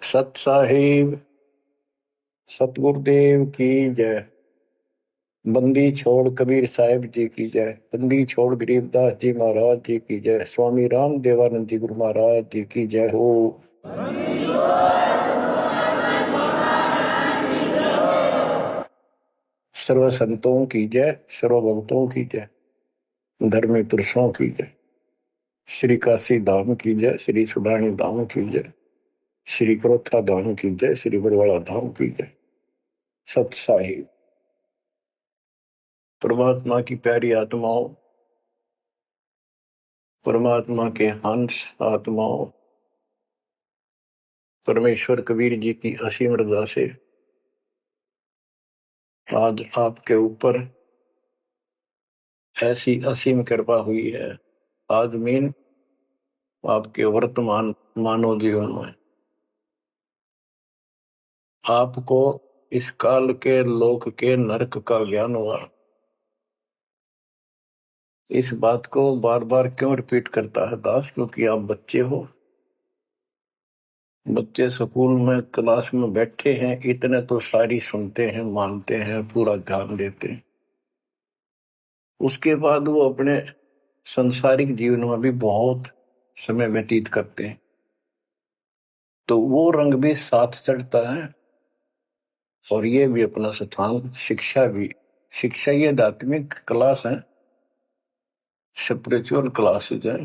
सत साहिब सतगुरुदेव की जय। बंदी छोड़ कबीर साहिब जी की जय। बंदी छोड़ गरीबदास जी महाराज जी की जय। स्वामी राम देवानंद जी गुरु महाराज जी की जय हो। सर्व संतों की जय, सर्व भक्तों की जय, धर्मी पुरुषों की जय। श्री काशी धाम की जय, श्री सुडानी धाम की जय, श्री क्रोथा धाम की जय, श्री बरवाड़ा धाम की जय। सत साहिब परमात्मा की प्यारी आत्माओं, परमात्मा के हंस आत्माओं, परमेश्वर कबीर जी की असीम रजा से आज आपके ऊपर ऐसी असीम कृपा हुई है। आज मीन आपके वर्तमान मानव जीवन में आपको इस काल के लोक के नरक का ज्ञान हुआ। इस बात को बार बार क्यों रिपीट करता है दास? क्योंकि आप बच्चे हो। बच्चे स्कूल में क्लास में बैठे हैं, इतने तो सारी सुनते हैं, मानते हैं, पूरा ध्यान देते हैं। उसके बाद वो अपने संसारिक जीवन में भी बहुत समय व्यतीत करते हैं, तो वो रंग भी साथ चढ़ता है। और ये भी अपना स्थान, शिक्षा भी। शिक्षा ये आध्यात्मिक क्लास है, स्पिरिचुअल क्लासेज है,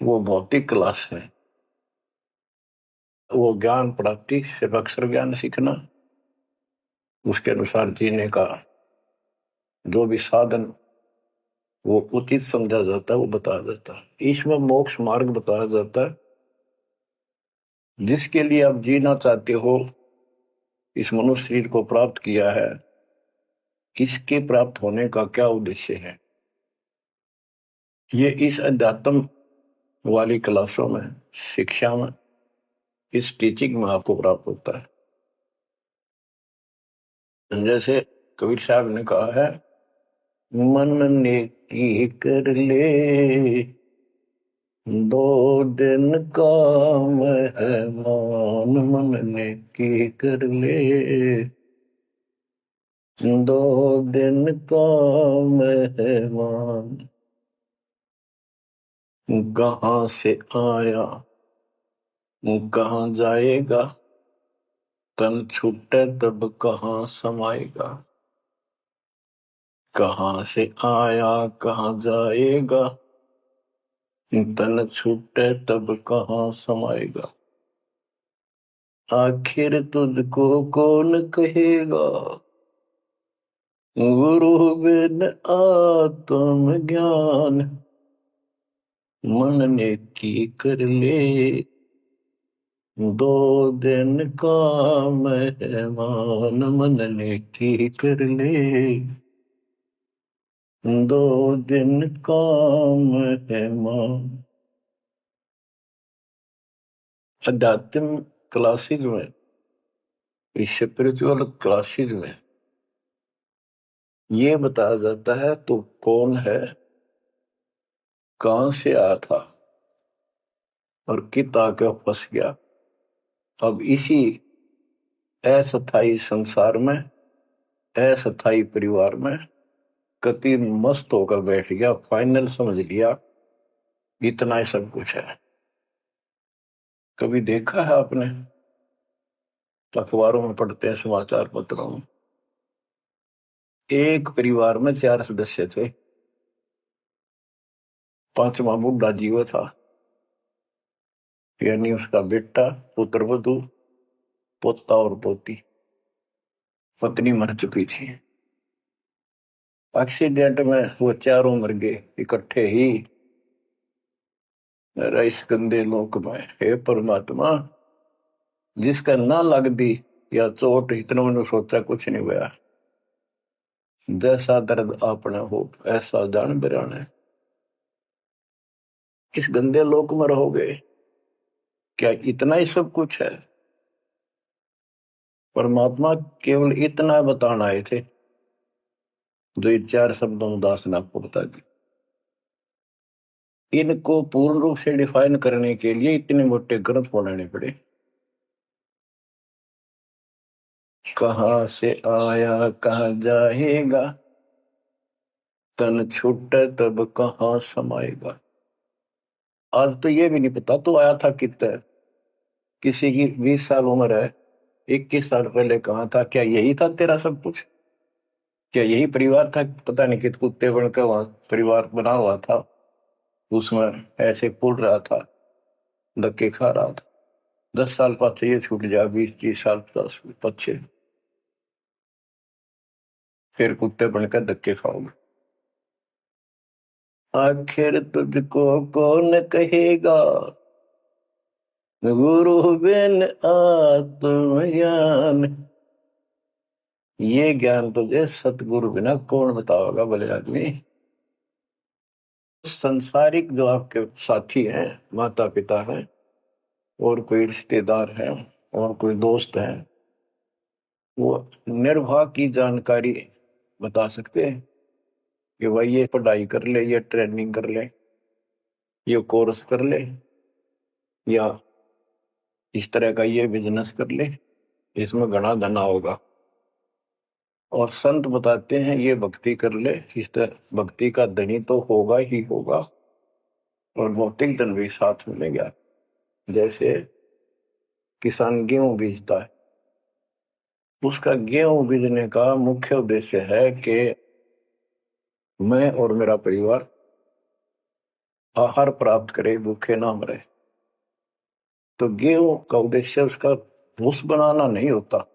वो भौतिक क्लास है। वो ज्ञान प्राप्ति सिर्फ अक्षर ज्ञान सीखना, उसके अनुसार जीने का जो भी साधन वो उचित समझा जाता है वो बताया जाता है। इसमें मोक्ष मार्ग बताया जाता है, जिसके लिए आप जीना चाहते हो, इस मनुष्य शरीर को प्राप्त किया है, इसके प्राप्त होने का क्या उद्देश्य है। ये इस अध्यात्म वाली क्लासों में, शिक्षा में, इस टीचिंग में आपको प्राप्त होता है। जैसे कबीर साहब ने कहा है, मन ने की कर ले दो दिन काम है मान, मन ने की कर ले दो दिन काम है मान। कहाँ से आया कहाँ जाएगा, तन छूटे तब कहाँ समाएगा। कहाँ से आया कहाँ जाएगा, तन छूटे तब कहाँ समाएगा। आखिर तुझको कौन कहेगा, गुरु बिन आत्म ज्ञान। मन ने की कर ले दो दिन काम है मान, मन ने की कर ले दो दिन काम है मान। अध्यात्म क्लासेज में, स्पिरिचुअल क्लासेज में ये बताया जाता है तो कौन है, कहां से आया था और कित आके फंस गया। अब इसी अस्थायी संसार में, अस्थायी परिवार में कति मस्त होकर बैठ गया, फाइनल समझ लिया इतना ही सब कुछ है। कभी देखा है आपने, अखबारों में पढ़ते हैं, समाचार पत्रों में, एक परिवार में 4 सदस्य थे, 5वां बुढ़ा जीव था, यानी उसका बेटा, पुत्र वधू, पोता और पोती। पत्नी मर चुकी थी। एक्सीडेंट में वो चारों मर गए इकट्ठे ही। इस गंदे लोक में हे परमात्मा, जिसका ना लग दी या चोट, इतना मैंने सोचा कुछ नहीं हुआ। जैसा दर्द आपने हो ऐसा जान बिराने, इस गंदे लोक में रहोगे, क्या इतना ही सब कुछ है? परमात्मा केवल इतना बताना आए थे, जो ये 4 शब्दों में दास ने आपको बता दी। इनको पूर्ण रूप से डिफाइन करने के लिए इतने मोटे ग्रंथ बनाने पड़े। कहाँ से आया कहाँ जाएगा, तन छूटे तब कहाँ समाएगा। आज तो ये भी नहीं पता तो आया था कितना। किसी की 20 साल उम्र है, 21 साल पहले कहाँ था, क्या यही था तेरा सब कुछ, क्या यही परिवार था, पता नहीं कित कुत्ते बनकर वहां परिवार बना हुआ था, उसमें ऐसे पुल रहा था, धक्के खा रहा था। 10 साल पीछे ये छूट जा, 20-30 साल 10 पीछे फिर कुत्ते बनकर धक्के खाओगे। आखिर तुझको कौन कहेगा, गुरु बिन आत्मज्ञान। ये ज्ञान तुझे सतगुरु बिना कौन बताओगा भले आदमी। संसारिक जो आपके साथी हैं, माता पिता हैं, और कोई रिश्तेदार हैं, और कोई दोस्त हैं, वो निर्वाह की जानकारी बता सकते हैं कि भाई ये पढ़ाई कर ले, ये ट्रेनिंग कर ले, ये कोर्स कर ले, या इस तरह का ये बिजनेस कर ले, इसमें घना धना होगा। और संत बताते हैं ये भक्ति कर ले, इस तरह भक्ति का धनी तो होगा ही होगा, और भौतिक धन भी साथ मिलेगा। जैसे किसान गेहूं बीजता है, उसका गेहूं बीजने का मुख्य उद्देश्य है कि मैं और मेरा परिवार आहार प्राप्त करे, भूखे ना मरे। तो गेहूं का उद्देश्य उसका भूस बनाना नहीं होता।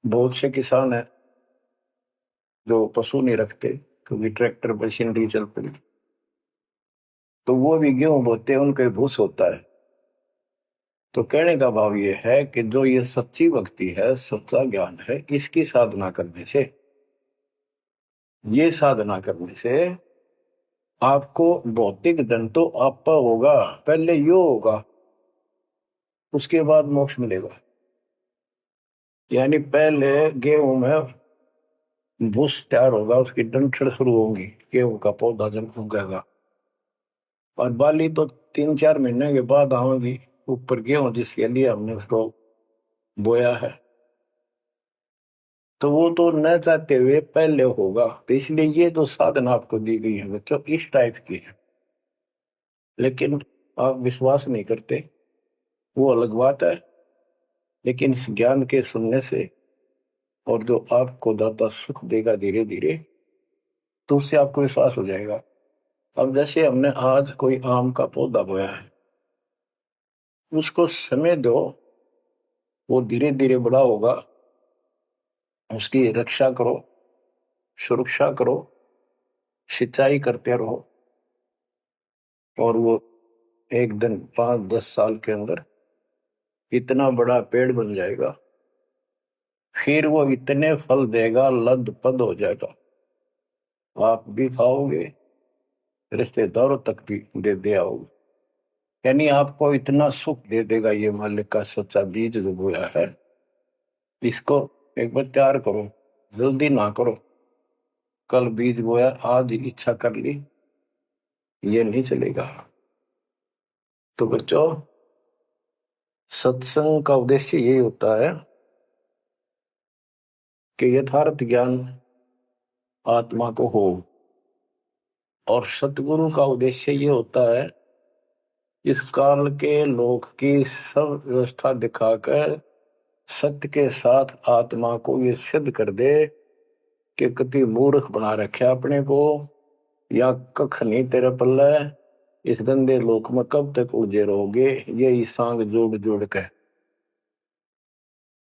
बहुत से किसान है जो पशु नहीं रखते, क्योंकि ट्रैक्टर मशीनरी चल पड़ी, तो वो भी गेहूं बोते हैं, उनका भूस होता है। तो कहने का भाव ये है कि जो ये सच्ची भक्ति है, सच्चा ज्ञान है, इसकी साधना करने से, ये साधना करने से आपको भौतिक धन तो आपका होगा, पहले यो होगा, उसके बाद मोक्ष मिलेगा। यानी पहले गेहूं में भूस तैयार होगा, उसकी डंठल शुरू होगी, गेहूं का पौधा जब उगेगा, और बाली तो 3-4 महीने के बाद आएगी ऊपर, गेहूं जिसके लिए हमने उसको बोया है। तो वो तो न चाहते हुए पहले होगा। तो इसलिए ये जो साधना आपको दी गई है बच्चों, इस टाइप की है। लेकिन आप विश्वास नहीं करते, वो अलग बात है। लेकिन इस ज्ञान के सुनने से, और जो आपको दाता सुख देगा धीरे धीरे, तो उससे आपको विश्वास हो जाएगा। अब जैसे हमने आज कोई आम का पौधा बोया है, उसको समय दो, वो धीरे धीरे बड़ा होगा, उसकी रक्षा करो, सुरक्षा करो, सिंचाई करते रहो, और वो एक दिन 5-10 साल के अंदर इतना बड़ा पेड़ बन जाएगा। फिर वो इतने फल देगा, लद पद हो जाएगा, आप भी खाओगे, रिश्तेदारों तक भी दे दे आओगे। यानी आपको इतना सुख दे देगा ये मालिक का सच्चा बीज जो बोया है। इसको एक बार तैयार करो, जल्दी ना करो। कल बीज बोया, आज इच्छा कर ली, ये नहीं चलेगा। तो बच्चों, सत्संग का उद्देश्य यही होता है कि यथार्थ ज्ञान आत्मा को हो, और सतगुरु का उद्देश्य ये होता है इस काल के लोक की सब व्यवस्था दिखाकर सत्य के साथ आत्मा को ये सिद्ध कर दे कि कति मूर्ख बना रखा अपने को, या कख नहीं तेरे पल्ले, इस गंदे लोक में कब तक उलझे रहोगे। ये सांग जोड़ जोड़ के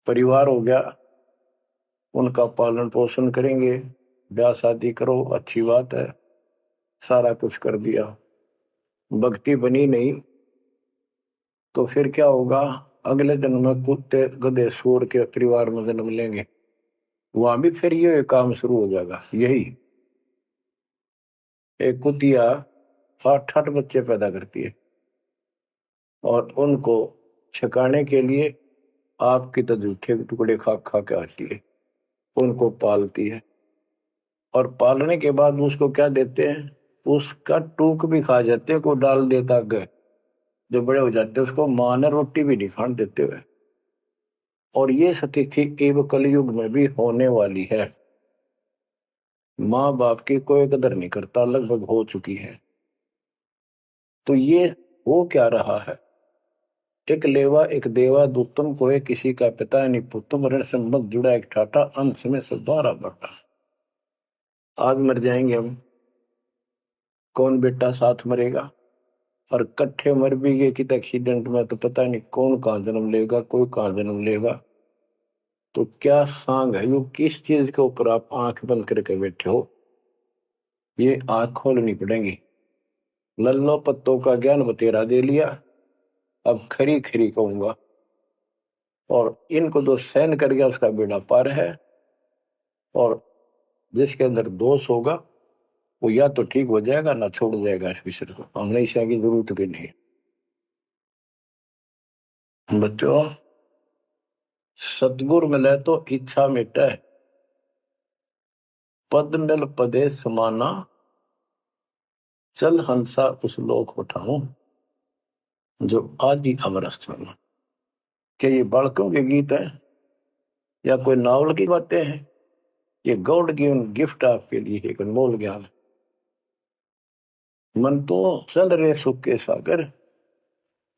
परिवार हो गया, उनका पालन पोषण करेंगे, ब्याह शादी करो, अच्छी बात है, सारा कुछ कर दिया, भक्ति बनी नहीं, तो फिर क्या होगा, अगले जन्म में कुत्ते गधे सूअर के परिवार में जन्म लेंगे, वहां भी फिर ये काम शुरू हो जाएगा। यही एक कुतिया 8-8 बच्चे पैदा करती है, और उनको छकाने के लिए आपकी तो जूठे टुकड़े खा खा के आती है, उनको पालती है, और पालने के बाद उसको क्या देते हैं, उसका टूक भी खा जाते हैं, को डाल देता है। जो बड़े हो जाते हैं उसको माँ ने रोटी भी नहीं खाने देते हुए। और ये स्थिति एवं कलयुग में भी होने वाली है। माँ बाप की कोई कदर नहीं करता, लगभग हो चुकी है। तो ये हो क्या रहा है? एक लेवा एक देवा दुत्तम कोई किसी का पिता नहीं पुत्तम ऋण संबंध जुड़ा एक ठाटा अंत में सब बारह बाटा। आज मर जाएंगे हम, कौन बेटा साथ मरेगा? और कट्ठे मर भी गए कि एक्सीडेंट में तो पता नहीं कौन कहाँ जन्म लेगा, कोई कहाँ जन्म लेगा। तो क्या सांग है, यो किस चीज के ऊपर आप आंख बंद करके बैठे हो? ये आंख खोलनी पड़ेगी। लल्लो पत्तों का ज्ञान बतेरा दे लिया, अब खरी खरी कहूंगा। और इनको जो सहन कर गया उसका बेड़ा पार है। और जिसके अंदर दोष होगा वो या तो ठीक हो जाएगा ना छोड़ जाएगा इस विषय को। हमेशा की जरूरत भी नहीं। बच्चों, सतगुरु मिले तो इच्छा मिटे, पद मिल पदे समाना, चल हंसा उस लोक उठाऊं जो आज ही अमर स्थान। क्या ये बालकों के गीत है या कोई नावल की बातें हैं? ये गॉड गिवन गिफ्ट आपके लिए एक अनमोल ज्ञान। मन तो चल रहे सुख के सागर,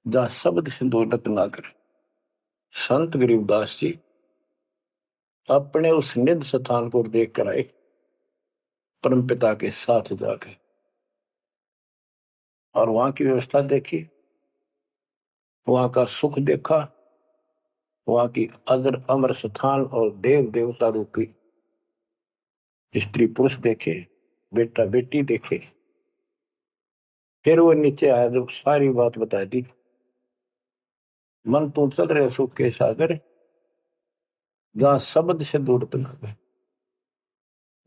जा शब्द सिंधु रत्नाकर। संत गरीबदास जी अपने उस निध स्थान को देख कर आए, परम पिता के साथ जाके, और वहां की व्यवस्था देखी, वहां का सुख देखा, वहां की अजर अमर स्थान और देव देवता रूपी स्त्री पुरुष देखे, बेटा बेटी देखे। फिर वो नीचे आया, जब सारी बात बता दी। मन तू चल रहे सुख के सागर, जहां शब्द से दूर तनागर।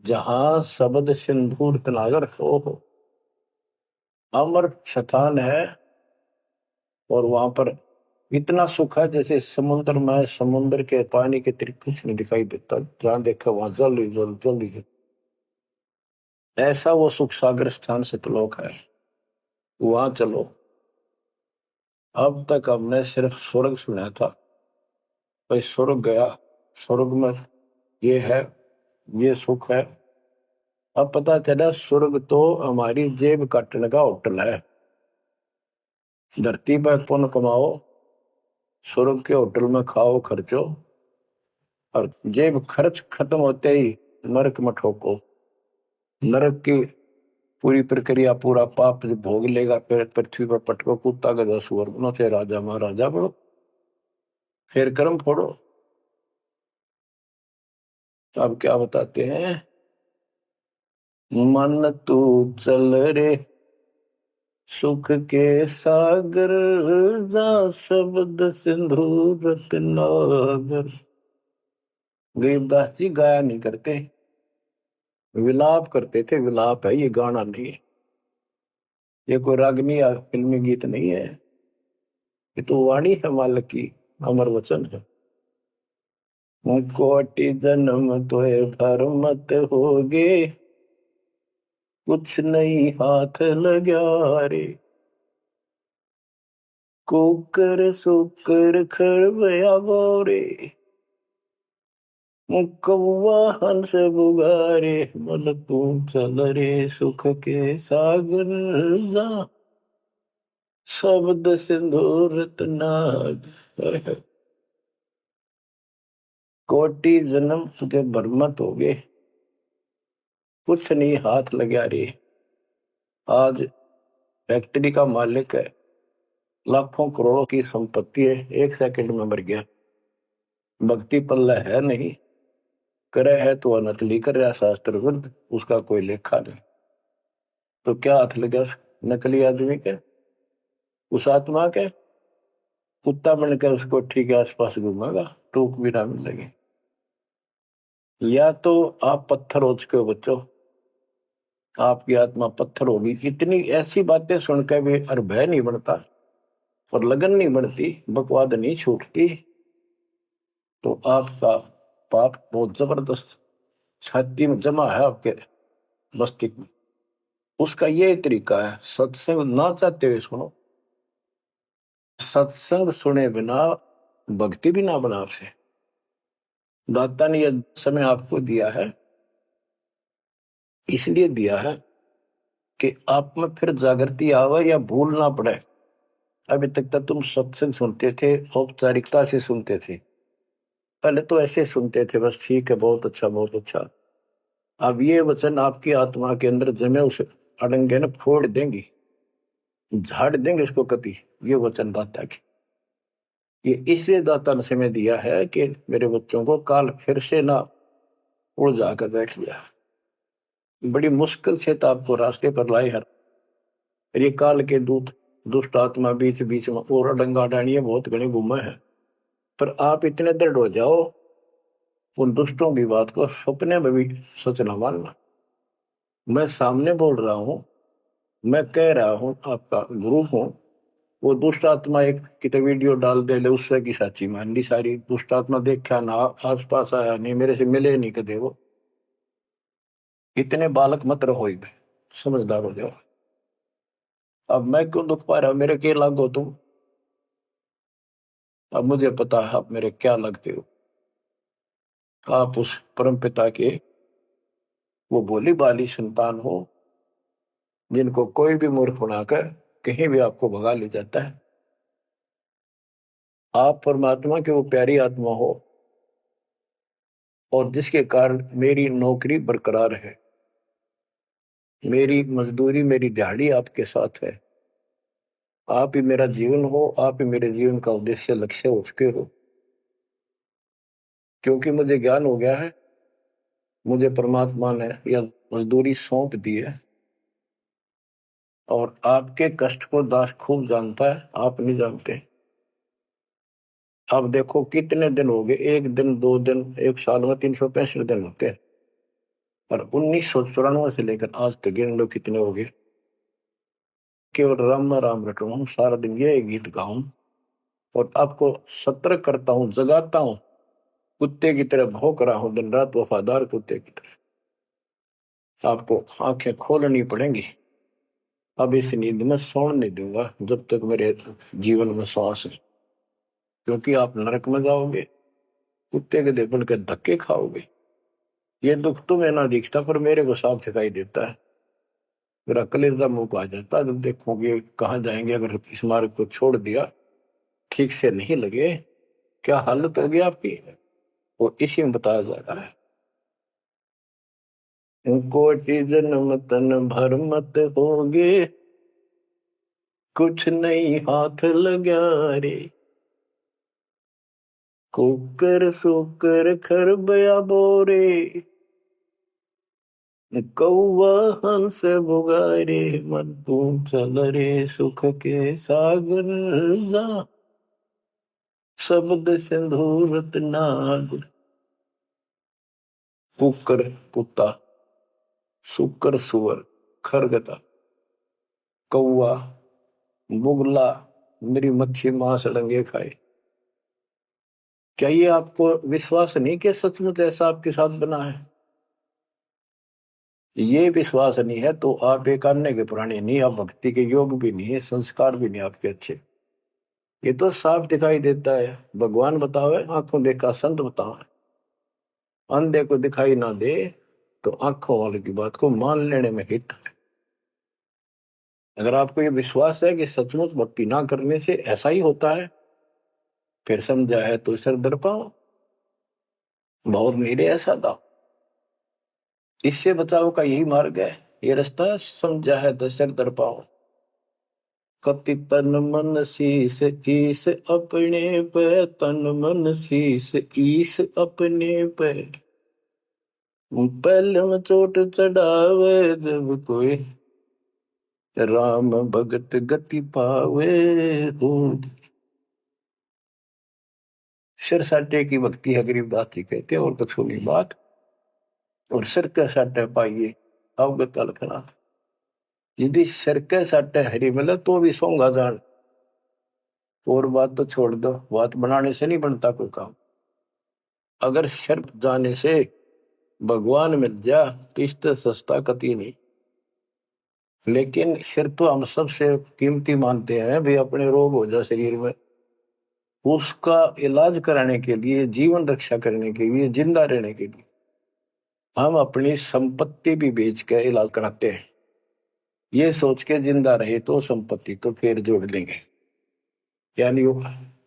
जहां शब्द सिंदूर तनागर हो, अमर स्थान है। और वहां पर इतना सुख है जैसे समुद्र में, समुद्र के पानी के अतिरिक्त कुछ नहीं दिखाई देता। जहां देखा वहां जल ही जल, जल ही जल। ऐसा वो सुख सागर स्थान सतलोक है, वहां चलो। अब तक हमने सिर्फ स्वर्ग सुना था, भाई स्वर्ग गया, स्वर्ग में ये है, ये सुख है। अब पता चला स्वर्ग तो हमारी जेब काटने का होटल है। धरती पर पुण्य कमाओ, स्वर्ग के होटल में खाओ खर्चो, और जेब खर्च खत्म होते ही नरक में ठोको। नरक की पूरी प्रक्रिया, पूरा पाप भोग लेगा, फिर पृथ्वी पर पटको, कुत्ता गधा सुअर बनो, से राजा महाराजा बनो, फिर कर्म फोड़ो। अब क्या बताते हैं? मन तू चल रे सुख के सागर, जा शब्द सिंधु रत्नागर। गरीबदास जी गाया नहीं करते, विलाप करते थे। विलाप है ये, गाना नहीं है। ये कोई रागनी या फिल्मी गीत नहीं है, ये तो वाणी है मालिक की, अमर वचन है। कोटि जन्म तोए भर मत होगे, कुछ नहीं हाथ लगा रे। कुकर सुकर खरबया बोरे, कौवा हंस बुगारे। मन तू चल रे सुख के सागर, जा शब्द सिंधु रत्नागर। कोटि जन्म तुझे बरमत हो गए, कुछ नहीं हाथ लगा रे। आज फैक्ट्री का मालिक है, लाखों करोड़ों की संपत्ति है, एक सेकंड में मर गया। भक्ति पल्ला है नहीं, करे है तो अनकली कर रहा शास्त्र विरुद्ध, उसका कोई लेखा नहीं। तो क्या हाथ लगा नकली आदमी के, उस आत्मा के? कुत्ता बनकर उसको ठीक है आसपास घूमेगा, टूक भी ना मिलेगी। या तो आप पत्थर हो चुके हो बच्चों, आपकी आत्मा पत्थर होगी। इतनी ऐसी बातें सुनकर भी और भय नहीं बढ़ता और लगन नहीं बढ़ती, बकवाद नहीं छूटती, तो आपका पाप बहुत जबरदस्त छाती में जमा है आपके मस्तिष्क में। उसका ये तरीका है, सत्संग ना चाहते हुए सुनो। सत्संग सुने बिना भक्ति भी ना बना आपसे। दाता ने यह समय आपको दिया है, इसलिए दिया है कि आप में फिर जागृति आवे या भूल ना पड़े। अभी तक तो तुम सत्संग सुनते थे, औपचारिकता से सुनते थे, पहले तो ऐसे सुनते थे, बस ठीक है, बहुत अच्छा बहुत अच्छा। अब ये वचन आपकी आत्मा के अंदर जमे, उसे अड़ंगे न फोड़ देंगी, झाड़ देंगे उसको कभी। ये वचन दाता की, ये इसलिए दाता ने समय दिया है कि मेरे बच्चों को काल फिर से ना उड़ जाकर बैठ गया। बड़ी मुश्किल से तो आपको रास्ते पर लाए हर, ये काल के दूत दुष्ट आत्मा बीच बीच में और डंगा डानिए बहुत घने घूमे हैं, पर आप इतने दृढ़ हो जाओ, उन दुष्टों की बात को सपने में भी सच न मानना। मैं सामने बोल रहा हूं, मैं कह रहा हूं, आपका गुरु हूं। वो दुष्ट आत्मा एक कितने वीडियो डाल दे ले, उससे की साची मान ली सारी। दुष्ट आत्मा देखा ना, आस पास आया नहीं, मेरे से मिले नहीं कदे। वो इतने बालक मत रहो, समझदार हो जाओ। अब मैं क्यों दुख पा रहा हूं, मेरे के लागो तुम। अब मुझे पता है आप मेरे क्या लगते हो। आप उस परम पिता के वो भोली बाली संतान हो, जिनको कोई भी मूर्ख बनाकर कहीं भी आपको भगा ले जाता है। आप परमात्मा के वो प्यारी आत्मा हो, और जिसके कारण मेरी नौकरी बरकरार है, मेरी मजदूरी, मेरी दिहाड़ी आपके साथ है। आप ही मेरा जीवन हो, आप ही मेरे जीवन का उद्देश्य लक्ष्य हो चुके हो। क्योंकि मुझे ज्ञान हो गया है, मुझे परमात्मा ने यह मजदूरी सौंप दी है, और आपके कष्ट को दास खूब जानता है, आप नहीं जानते। अब देखो कितने दिन हो गए, एक दिन, 2 दिन, एक साल में 365 दिन होते हैं, और 1994 से लेकर आज तक गिन लो कितने हो गए। केवल राम राम रटूं, सारा दिन ये गीत गाऊं, और आपको सतर्क करता हूं, जगाता हूं। कुत्ते की तरह भौंक रहा हूं दिन रात, वफादार कुत्ते की तरह। आपको आंखें खोलनी पड़ेंगी। अब इस नींद में सोने नहीं दूंगा जब तक मेरे जीवन में सांस है, क्योंकि आप नरक में जाओगे, कुत्ते के देपन के धक्के खाओगे। ये दुख तुम्हें ना दिखता, पर मेरे को साफ दिखाई देता है। मेरा कलेजा मुंह को आ जाता है जब देखोगे कहाँ जाएंगे। अगर इस मार्ग को छोड़ दिया, ठीक से नहीं लगे, क्या हालत होगी आपकी, वो इसी में बताया जा रहा है। कोटि जन्म तन भर मत होगे, कुछ नहीं हाथ लगा रे। कुकर सुकर खरबया बोरे, कौवा हंस बुगारे। मन तू चल रे सुख के सागर जा, शब्द सिंधूरत नाग। कुकर कुत्ता, सुकर सुअर, खरगता, कौवा, बुगला, मेरी मच्छी मांस डंगे खाए। क्या ये आपको विश्वास नहीं कि सचमुच ऐसा आपके साथ बना है? ये विश्वास नहीं है तो आप एक अन्य के पुराने नहीं, आप भक्ति के योग भी नहीं है, संस्कार भी नहीं आपके अच्छे। ये तो साफ दिखाई देता है। भगवान बतावे, आंखों देखा संत बतावे। अंधे को दिखाई ना दे तो आंखों वाले की बात को मान लेने में हित है। अगर आपको ये विश्वास है कि सचमुच भक्ति ना करने से ऐसा ही होता है, फिर समझा है तो सर दर पाओ, बहुत मेरे ऐसा था। इससे बचाव का यही मार्ग है, ये रास्ता समझा है तो सर दर पाओ। कति तन मन शीस ईस अपने पे, तन मन शीस ईस अपने पे। पहले में चोट चढ़ावे जब कोई, राम भगत गति पावे हो। सिर साटे की भक्ति है, गरीबदास जी कहते हैं, और तो छोटी बात। और सिर के साटे पाइए अवगत अलखनाथ। यदि सिर के साटे हरी मिले तो भी सोंगा जान, और बात तो छोड़ दो, बात बनाने से नहीं बनता कोई काम। अगर सिर जाने से भगवान मिल जा तो इससे सस्ता कति नहीं। लेकिन सिर तो हम सबसे कीमती मानते हैं, भी अपने रोग हो जाए शरीर में, उसका इलाज कराने के लिए, जीवन रक्षा करने के लिए, जिंदा रहने के लिए हम अपनी संपत्ति भी बेच के इलाज कराते हैं, ये सोच के जिंदा रहे तो संपत्ति तो फिर जोड़ लेंगे। यानी वो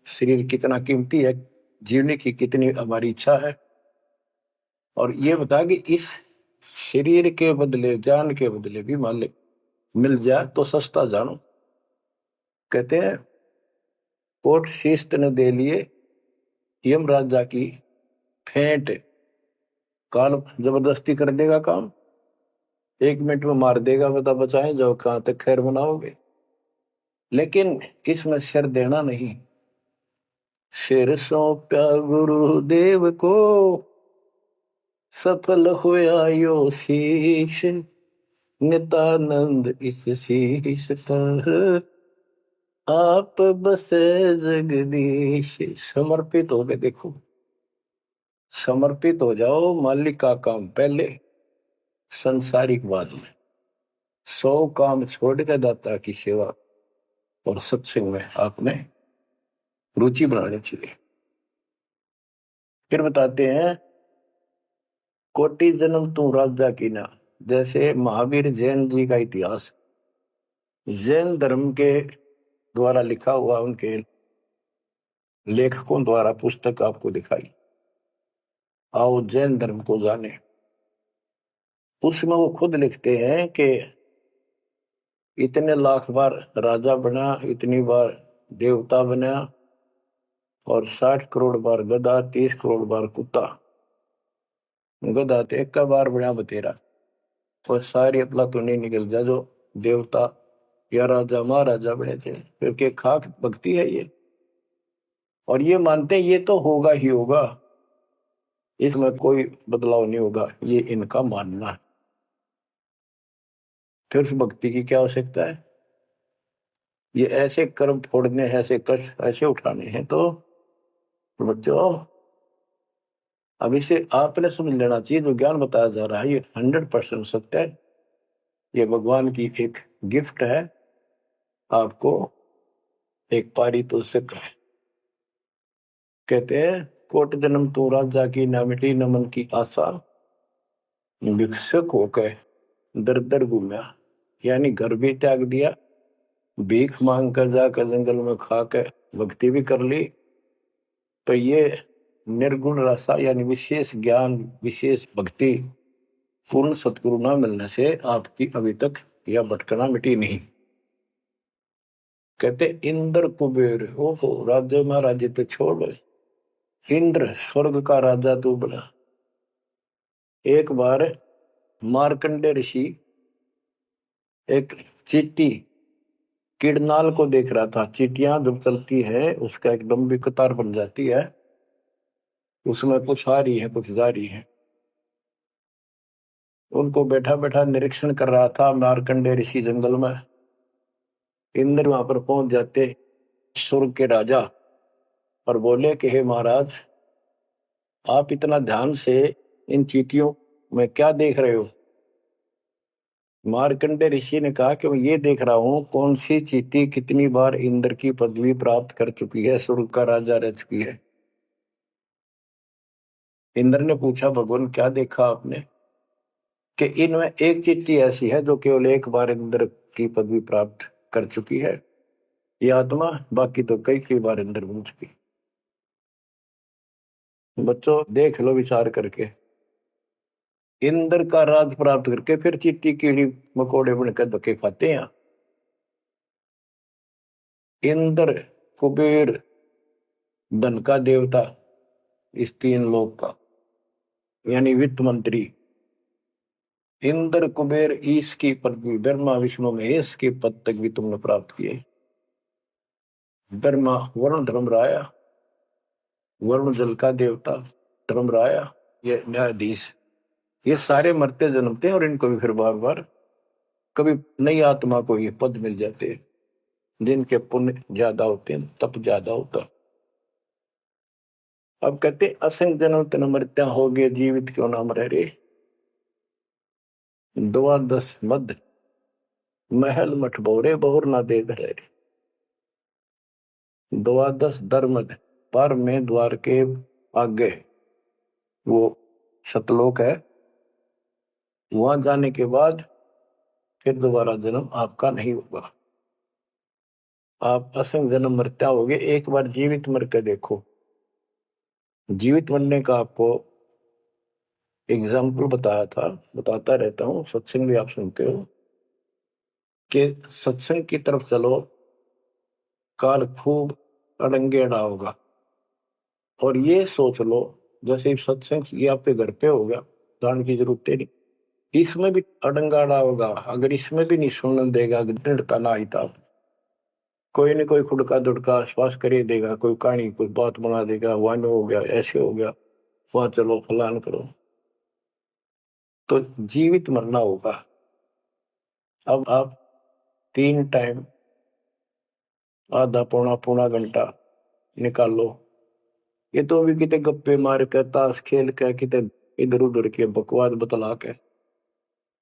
शरीर कितना कीमती है, जीने की कितनी हमारी इच्छा है, और ये बता कि इस शरीर के बदले, जान के बदले भी मालिक मिल जाए तो सस्ता जानो। कहते हैं कोट शीस्त ने दे लिए यम राजा की फेंट, काल जबरदस्ती कर देगा काम, 1 मिनट में मार देगा, बता बचाए जाओ कहां तक खैर बनाओगे। लेकिन इसमें सिर देना नहीं, सिर सौंपा गुरुदेव को, सफल होया यो शीश, नितानंद इस शीश पर आप बसे जगदीश। समर्पित हो गए, देखो समर्पित हो जाओ, मालिक का काम पहले, संसारिक बाद में। 100 काम छोड़ के दाता की सेवा और सत्संग में आपने रुचि बनानी चाहिए। फिर बताते हैं कोटि जन्म तू राजा की ना, जैसे महावीर जैन जी का इतिहास जैन धर्म के द्वारा लिखा हुआ, उनके लेखकों द्वारा पुस्तक आपको दिखाई, आओ जैन धर्म को जाने। उसमें वो खुद लिखते हैं कि इतने लाख बार राजा बना, इतनी बार देवता बना, और 60 करोड़ बार गधा, 30 करोड़ बार कुत्ता। गधा तो एक का बार बना बतेरा, और सारी अपला तो नहीं निकल जा जो देवता या राजा महाराजा बने थे, क्योंकि खाक भक्ति है ये, और ये मानते ये तो होगा ही होगा, इसमें कोई बदलाव नहीं होगा, ये इनका मानना है। फिर उस भक्ति की क्या आवश्यकता है? ये ऐसे कर्म फोड़ने हैं, ऐसे कष्ट ऐसे उठाने हैं, तो बच्चों अब इसे आपने समझ लेना चाहिए, जो ज्ञान बताया जा रहा है ये 100% सत्य है, ये भगवान की एक गिफ्ट है आपको, एक पारितोषिक है। कहते हैं कोट जन्म तू राजा की, ना मिटी न मन की आशा, भिक्षुक होकर दर दर घूमया, यानी घर भी त्याग दिया, भीख मांग कर जाकर जंगल में खा के भक्ति भी कर ली, तो ये निर्गुण रसा यानी विशेष ज्ञान, विशेष भक्ति, पूर्ण सतगुरु ना मिलने से आपकी अभी तक यह भटकना मिटी नहीं। कहते इंद्र कुबेर, ओहो राज्य महाराजे तो छोड़, इंद्र स्वर्ग का राजा तू बना। एक बार मार्कंडे ऋषि एक चींटी किड़नाल को देख रहा था। चींटियां जब चलती है उसका एक लंबी कतार बन जाती है, उसमें कुछ आ रही है कुछ जा रही है। उनको बैठा बैठा निरीक्षण कर रहा था मार्कंडे ऋषि जंगल में। इंद्र वहां पर पहुंच जाते स्वर्ग के राजा, और बोले कि हे महाराज, आप इतना ध्यान से इन चींटियों में क्या देख रहे हो? मार्कंडे ऋषि ने कहा कि मैं ये देख रहा हूं कौन सी चींटी कितनी बार इंद्र की पदवी प्राप्त कर चुकी है, स्वर्ग का राजा रह चुकी है। इंद्र ने पूछा भगवान क्या देखा आपने? कि इनमें एक चींटी ऐसी है जो केवल एक बार इंद्र की पदवी प्राप्त कर चुकी है, ये आत्मा, बाकी तो कई कई बार इंद्र बन चुकी। बच्चों देख लो विचार करके, इंद्र का राज प्राप्त करके फिर चींटी कीड़ी मकोड़े बनकर धक्के खाते हैं। इंद्र, कुबेर, धन का देवता, इस 3 लोक का यानी वित्त मंत्री, इंद्र कुबेर ईश की पदवी, ब्रह्मा विष्णु महेश के पद तक भी तुमने प्राप्त किए। ब्रह्मा वरुण धर्मराया, वरुण जल का देवता धर्मराया, ये न्यायाधीश, ये सारे मरते जन्मते और इनको भी फिर बार बार कभी नई आत्मा को ये पद मिल जाते, जिनके पुण्य ज्यादा होते हैं, तप ज्यादा होता। अब कहते असंग जन्म तन मृत्या हो गए, जीवित क्यों ना मरे रे। द्वादश मद महल मठ बोरे, बहुर ना दे घरे रे। द्वादश धर्म पर में द्वार के आगे वो सतलोक है, वहां जाने के बाद फिर दोबारा जन्म आपका नहीं होगा। आप असंग जन्म मरता होगे। एक बार जीवित मर के देखो। जीवित मरने का आपको एग्जाम्पल बताया था, बताता रहता हूँ, सत्संग भी आप सुनते हो, कि सत्संग की तरफ चलो, काल खूब अड़ंगे अड़ा होगा। और ये सोच लो जैसे सत्संग ये आपके घर पे हो गया, जान की जरूरत नहीं, इसमें भी अड़ंगा अड़ा होगा। अगर इसमें भी नहीं सुनने देगा, दृढ़ता ना आई था, कोई न कोई खुड़का दुड़का आसपास कर ही देगा, कोई कहानी कोई बात बना देगा, वहां हो गया, ऐसे हो गया, वहां चलो फलान करो, तो जीवित मरना होगा। अब आप 3 टाइम आधा पौना पौना घंटा निकालो, ये तो भी कितने गप्पे मार के ताश खेल के कितने इधर उधर के बकवास बतला के,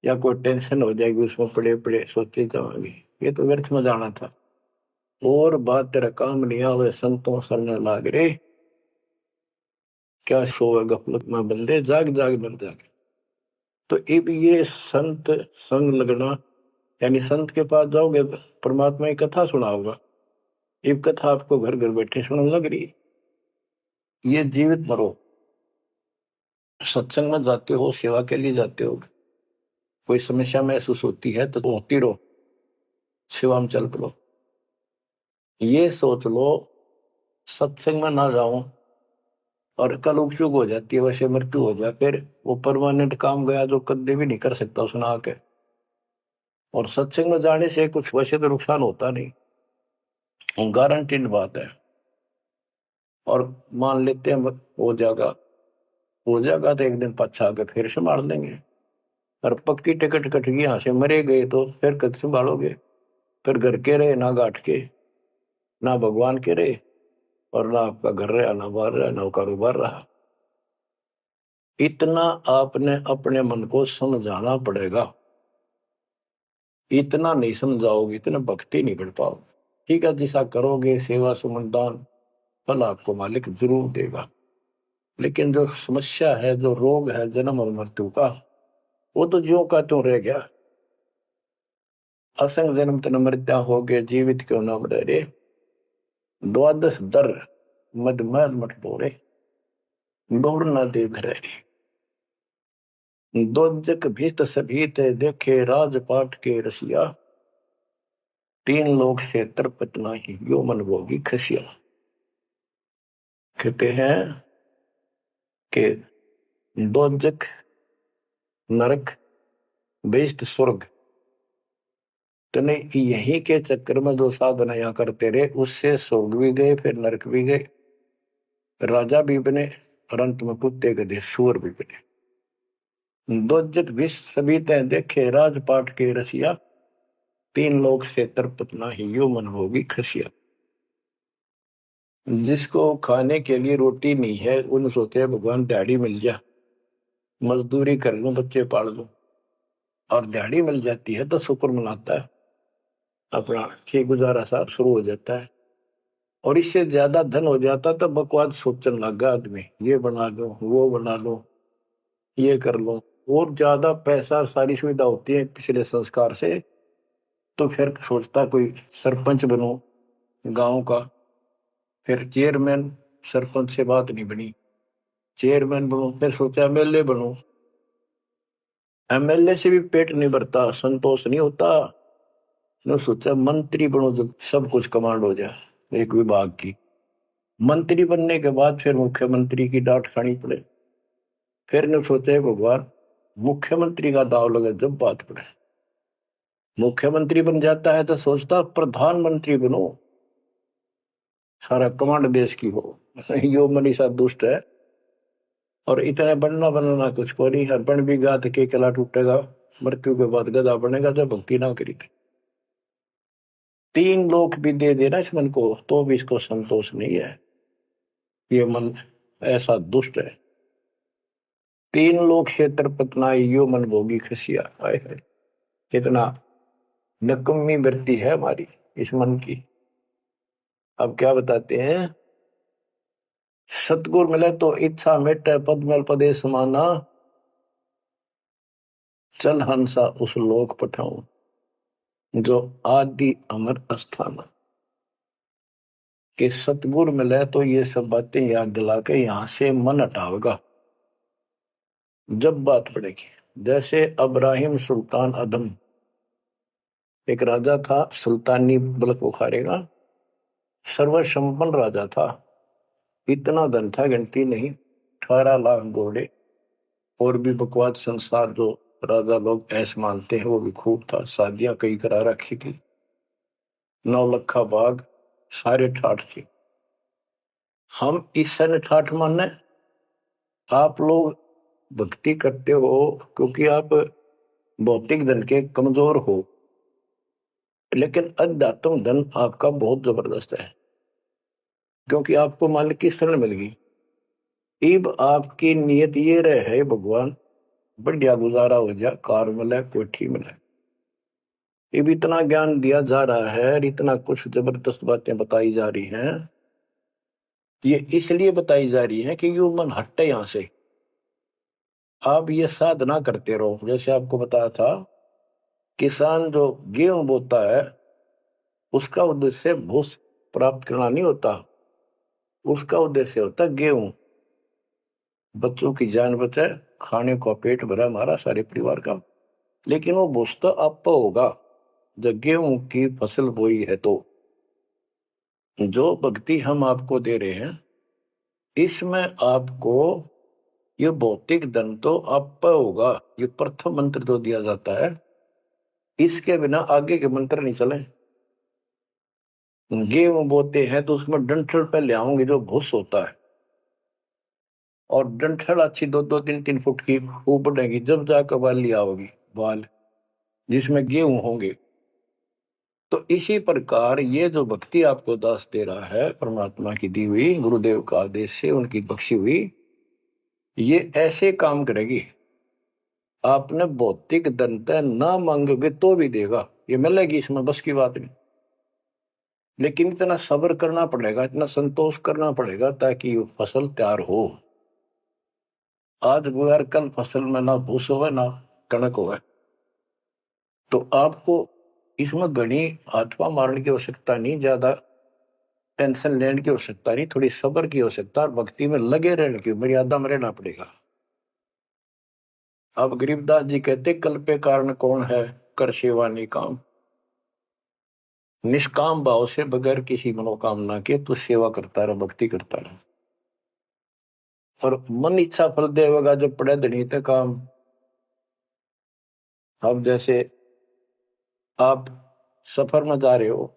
या कोई टेंशन हो जाएगी उसमें पड़े पड़े सोचे जाओगे, ये तो व्यर्थ में जाना था। और बात तेरा काम नहीं आवे, संतों सरने लाग रे, क्या सोवे गफलत में बंदे, जाग जाग मर जागे। तो अब ये संत संग लगना, यानी संत के पास जाओगे परमात्मा की कथा सुनाओगा। ये कथा आपको घर घर बैठे सुनने लग रही, ये जीवित मरो। सत्संग में जाते हो, सेवा के लिए जाते हो, कोई समस्या महसूस होती है तो होती रहो, सेवा में चल पड़ो। ये सोच लो सत्संग में ना जाऊं और कल उपयोग हो जाती है, वैसे मृत्यु हो जाए, फिर वो परमानेंट काम गया जो कभी भी नहीं कर सकता सुना के। और सत्संग में जाने से कुछ वैसे तो नुकसान होता नहीं, गारंटीड बात है। और मान लेते हैं हो जाएगा तो एक दिन पाछा आके फिर संभाल लेंगे। और पक्की टिकट कट गई, यहां से मरे गए तो फिर कद संभालोगे? फिर घर के रहे ना गांठ के, ना भगवान के रहे, और ना आपका घर रहा, ना बाहर रहा, ना कारोबार रहा। इतना आपने अपने मन को समझाना पड़ेगा। इतना नहीं समझाओगे, इतना भक्ति नहीं कर पाओगे। ठीक है, जैसा करोगे सेवा सुमन दान, फल आपको मालिक जरूर देगा। लेकिन जो समस्या है, जो रोग है जन्म और मृत्यु का, वो तो ज्यों का त्यों रह गया। असंग जन्म तन मृत्या हो गए, जीवित क्यों न मरे रे, द्वादश दर मदमैल मठ बोरे, गौर न दे धरे रे। दोजक भीत सभीत देखे राजपाट के रसिया, 3 लोक से तरपत नाही, यो मन भोगी खसिया। कहते हैं कि दोजक नरक बेस्ट स्वर्ग, तो नहीं यही के चक्कर में जो साधना यहाँ करते रहे, उससे स्वर्ग भी गए, फिर नरक भी गए, राजा भी बने, और अंत में कुत्ते गधे सूअर भी बने। दोजक विष सभी तय देखे राजपाट के रसिया, 3 लोक से तरपत नाही, यो मन भोगी खसिया। जिसको खाने के लिए रोटी नहीं है, उन सोचे भगवान दिहाड़ी मिल जा, मजदूरी कर लूं, बच्चे पाल लूं, और दिहाड़ी मिल जाती है तो शुक्र मनाता है, अपना ठीक गुजारा सा शुरू हो जाता है। और इससे ज्यादा धन हो जाता तो बकवास सोचने लगा आदमी, ये बना लो, वो बना लो, ये कर लो। और ज्यादा पैसा सारी सुविधा होती है पिछले संस्कार से, तो फिर सोचता कोई सरपंच बनो गांव का, फिर चेयरमैन, सरपंच से बात नहीं बनी, चेयरमैन बनो, फिर सोचा एमएलए बनो, एमएलए से भी पेट नहीं भरता, संतोष नहीं होता, ने सोचा मंत्री बनो, जब सब कुछ कमांड हो जाए एक विभाग की। मंत्री बनने के बाद फिर मुख्यमंत्री की डांट खानी पड़े, फिर ने सोचा भगवान मुख्यमंत्री का दाव लगे जब बात पड़े। मुख्यमंत्री बन जाता है तो सोचता प्रधानमंत्री बनो, सारा कमांड देश की हो। यो मनीषा दुष्ट है, और इतना बनना बनना कुछ को नहीं, हर बन भी गा तो के कला टूटेगा, मृत्यु के बाद गधा बनेगा जब भक्ति ना करी। 3 लोक भी दे देना इस मन को, तो भी इसको संतोष नहीं है। ये मन ऐसा दुष्ट है। 3 लोक क्षेत्र पतना, यो मन भोगी खसिया। हाय हाय, कितना नकम्मी वृत्ति है हमारी इस मन की। अब क्या बताते हैं सतगुर मिले तो इच्छा मिटे, पद में पदे समाना, चल हंसा उस लोक पठाऊं, जो आदि अमर अस्थाना। कि सतगुर मिले तो ये सब बातें याद दिला के यहां से मन हटावेगा जब बात पड़ेगी। जैसे अब्राहिम सुल्तान अदम, एक राजा था, सुल्तानी मुल्क उखाड़ेगा, सर्वसंपन्न राजा था, इतना धन था गिनती नहीं, 18 लाख घोड़े और भी बकवास संसार जो राजा लोग ऐसे मानते हैं वो भी खूब था, शादियां कई करा रखी थी, 9 लखा बाग, सारे ठाठ थे। हम इस सन ठाठ माने, आप लोग भक्ति करते हो क्योंकि आप भौतिक धन के कमजोर हो, लेकिन अध्यात्म धन आपका बहुत जबरदस्त है, क्योंकि आपको मालिक की शरण मिल गई। इब आपकी नीयत ये रहे भगवान बढ़िया गुजारा हो जाए, कार मिले, कोठी मिले। इब इतना ज्ञान दिया जा रहा है, इतना कुछ जबरदस्त बातें बताई जा रही हैं, ये इसलिए बताई जा रही है कि यू मन हटे यहां से। आप ये साधना करते रहो। जैसे आपको बताया था, किसान जो गेहूं बोता है उसका उद्देश्य भूस प्राप्त करना नहीं होता, उसका उद्देश्य होता गेहूं, बच्चों की जान बचे, खाने को पेट भरा हमारा सारे परिवार का। लेकिन वो भूस तो आपका होगा जब गेहूं की फसल बोई है। तो जो भक्ति हम आपको दे रहे हैं इसमें आपको ये भौतिक धन तो आपका होगा, ये प्रथम मंत्र जो दिया जाता है, इसके बिना आगे के मंत्र नहीं चले। गेहूं बोते हैं तो उसमें डंठल पहले आओगे जो भूस होता है, और डंठल अच्छी 2-2, 3-3 फुट की खूब बढ़ेगी, जब जाकर बाली आओगी, बाल जिसमें गेहूं होंगे। तो इसी प्रकार ये जो भक्ति आपको दास दे रहा है, परमात्मा की दी हुई, गुरुदेव का आदेश से उनकी बख्शी हुई, ये ऐसे काम करेगी। आपने भौतिक धनता ना मांगोगे तो भी देगा, ये मिलेगी, इसमें बस की बात नहीं। लेकिन इतना सब्र करना पड़ेगा, इतना संतोष करना पड़ेगा ताकि फसल तैयार हो। आज गुआर कल फसल में ना भूस हो ना कणक हो, तो आपको इसमें घनी हाथवा मारने की आवश्यकता नहीं, ज्यादा टेंशन लेने की आवश्यकता नहीं, थोड़ी सब्र की आवश्यकता और भक्ति में लगे रहने की मर्यादा में रहना पड़ेगा। अब गरीबदास जी कहते, कल पे कारण कौन है, कर सेवा निकाम। निष्काम भाव से बगैर किसी मनोकामना के तू सेवा करता रहे, भक्ति करता रहे, और मन इच्छा फल देगा जब पड़े धनी ते काम। अब जैसे आप सफर में जा रहे हो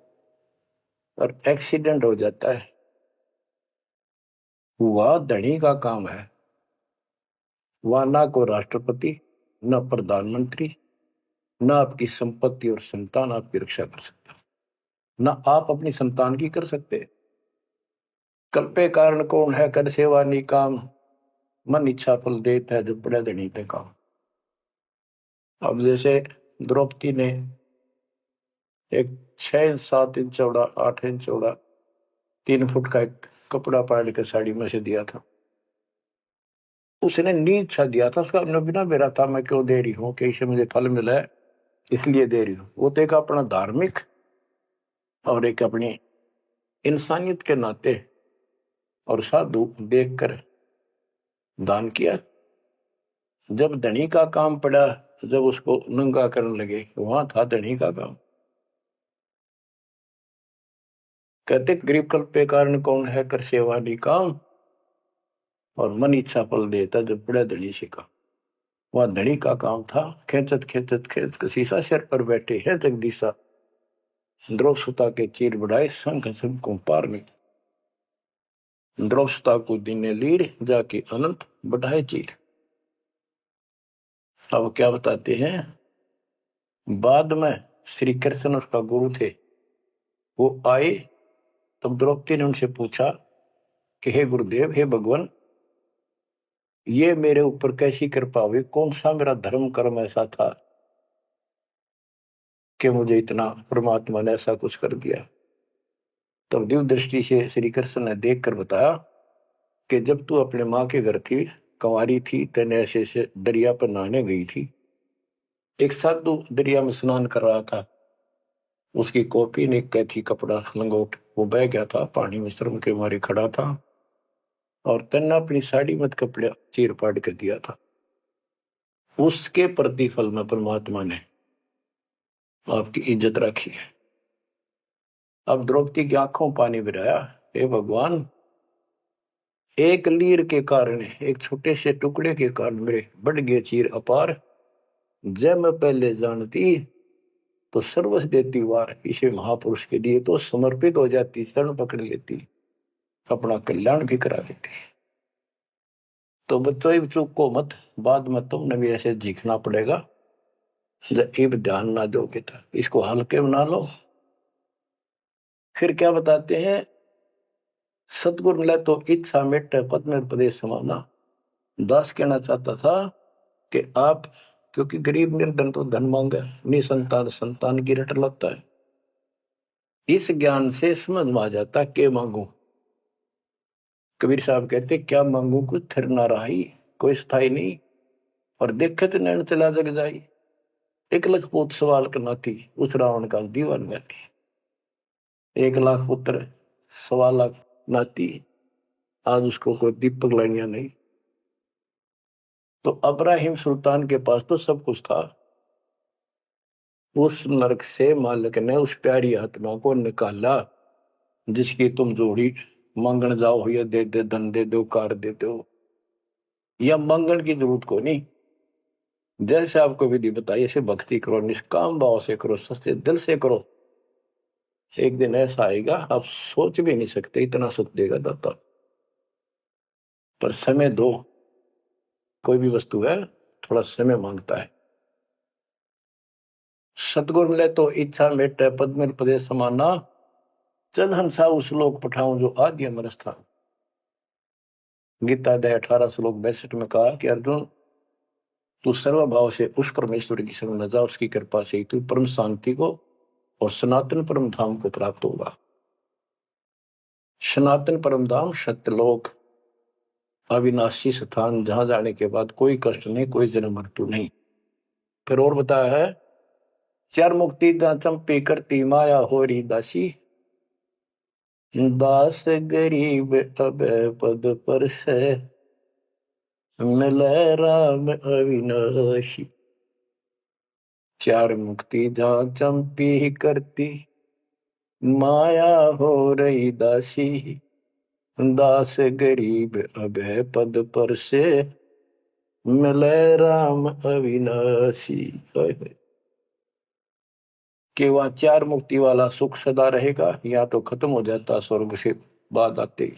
और एक्सीडेंट हो जाता है, वह धनी का काम है, वह ना को राष्ट्रपति, ना प्रधानमंत्री, ना आपकी संपत्ति और संतान आपकी रक्षा कर सकता, ना आप अपनी संतान की कर सकते। कल्पे कारण कौन है, कर सेवा निकाम, मन इच्छा फल देता है जो बड़े धनी ते काम। अब जैसे द्रौपदी ने एक 6 इंच 7 इंच चौड़ा, 8 इंच चौड़ा, 3 फुट का एक कपड़ा पाड़ के साड़ी में से दिया था। उसने नी इच्छा दिया था, उसका बिना मेरा था, मैं क्यों दे रही हूँ, कि इससे मुझे फल मिला है इसलिए दे रही हूँ। वो तो एक अपना धार्मिक और एक अपनी इंसानियत के नाते और साधु देखकर दान किया। जब धनी का काम पड़ा, जब उसको नंगा करने लगे, वहां था धनी का काम। कहते गरीब कल्प पे कारण कौन है, कर सेवा निकाम, और मन इच्छा फल देता जब बड़ा धनी से काम। वह धनी का काम था, खेचत खेचत खेच शीशा सिर पर बैठे हैं जगदीशा, द्रौपसुता के चीर बढ़ाए संघ संघ को पार में, द्रौपसुता को दीने लीर जाके अनंत बढ़ाए चीर। अब क्या बताते हैं, बाद में श्री कृष्ण उसका गुरु थे, वो आए, तब द्रौपदी ने उनसे पूछा कि हे गुरुदेव, हे भगवान, ये मेरे ऊपर कैसी कृपा हुई, कौन सा मेरा धर्म कर्म ऐसा था कि मुझे इतना परमात्मा ने ऐसा कुछ कर दिया। तब दिव्य दृष्टि से श्री कृष्ण ने देखकर बताया कि जब तू अपने माँ के घर थी, कंवारी थी, तेने ऐसे से दरिया पर नहाने गई थी, एक साधु दरिया में स्नान कर रहा था, उसकी कॉपी ने कैथी कपड़ा लंगोट वो बह गया था, पानी में शर्म के मारे खड़ा था, और तेने अपनी साड़ी मत कपड़े चीर पाड़ कर दिया था। उसके प्रतिफल में परमात्मा ने आपकी इज्जत रखी है। अब द्रौपदी की आंखों पानी गिराया, हे भगवान, एक लीर के कारण, एक छोटे से टुकड़े के कारण मेरे बढ़ गए चीर अपार, जब मैं पहले जानती तो सर्वस्व देती वार, इसे महापुरुष के लिए तो समर्पित हो जाती, चरण पकड़ लेती, अपना कल्याण भी करा लेती। तो बच्चों चूक को मत, बाद में तुमने भी ऐसे जीखना पड़ेगा, जब ध्यान ना दोगे तो इसको हल्के बना लो। फिर क्या बताते हैं, सतगुरु मिला तो इच्छा मिट पद में प्रदेश समाना। दास कहना चाहता था कि आप, क्योंकि गरीब निर्धन तो धन मांगे, निसंतान संतान की रट लगता है, इस ज्ञान से समझ में आ जाता के मांगू। कबीर साहब कहते क्या मांगू, कुछ थिर ना रही, कोई स्थाई नहीं, और देखे तो नैन चला जग जाई, एक लख पूत सवाल करना थी, उस रावण का दीवान में थी, 1 लाख पुत्र 1.25 लाख नाती, आज उसको कोई दीपक लाइनिया नहीं। तो अब्राहिम सुल्तान के पास तो सब कुछ था, उस नरक से मालिक ने उस प्यारी आत्मा को निकाला, जिसकी तुम जोड़ी मांगण जाओ, या दे दे धन दे दो, कार दे दो, या मांगण की जरूरत को नहीं। जैसे आपको विधि बताई, ऐसे भक्ति करो, निष्काम भाव से करो, सच्चे दिल से करो, एक दिन ऐसा आएगा आप सोच भी नहीं सकते, इतना सुख देगा दाता। पर समय दो, कोई भी वस्तु है थोड़ा समय मांगता है। सतगुरु मिले तो इच्छा मेटे पद में प्रदेश समाना, चल हंसा उस लोक पठाऊं जो आदि अमर स्थान। गीता अध्याय 18 श्लोक 62 में कहा कि अर्जुन, तू सर्वभाव से उस परमेश्वर की शरण में जा, उसकी कृपा से ही तू परम शांति को और सनातन परम धाम को प्राप्त होगा। सनातन परम धाम सत्यलोक, अविनाशी स्थान, जहां जाने के बाद कोई कष्ट नहीं, कोई जन्म मृत्यु नहीं। फिर और बताया है, चार मुक्ति चंपी करती माया होरी दासी, दास गरीब अब पद पर से मिले राम अविनाशी। चार मुक्ति जहां चंपी करती माया हो रही दासी, दास गरीब अब पद पर से मिले राम अविनाशी। कि वहां चार मुक्ति वाला सुख सदा रहेगा, या तो खत्म हो जाता स्वर्ग से बाद आते,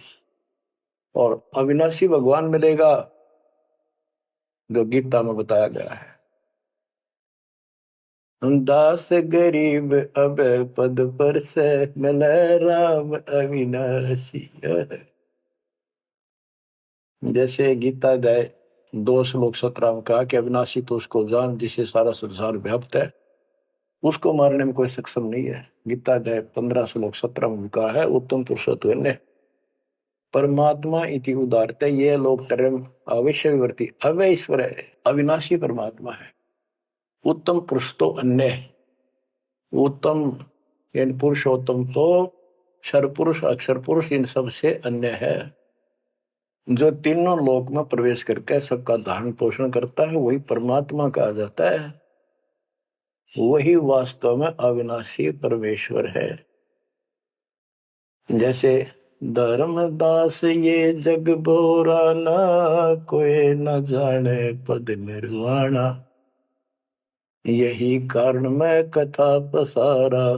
और अविनाशी भगवान मिलेगा, जो गीता में बताया गया है, दास गरीब अब पद पर से मिले राम अविनाशी। जैसे गीता अध्याय 2 श्लोक 17 में कहा कि अविनाशी तो उसको जान जिसे सारा संसार व्याप्त है, उसको मारने में कोई सक्षम नहीं है। गीता अध्याय 15 श्लोक 17 में कहा है, उत्तम पुरुषोत्तम परमात्मा इति उदारते ये लोग तरम अवश्यवर्ती अवय ईश्वर है, अविनाशी परमात्मा है। उत्तम पुरुष तो अन्य है, उत्तम यानी पुरुषोत्तम तो सर्वपुरुष अक्षर पुरुष इन सब से अन्य है। जो तीनों लोक में प्रवेश करके सबका धारण पोषण करता है, वही परमात्मा कहा जाता है, वही वास्तव में अविनाशी परमेश्वर है। जैसे धर्मदास ये जग बोराना, कोई न जाने पद निर्वाणा, यही कारण मैं कथा पसारा,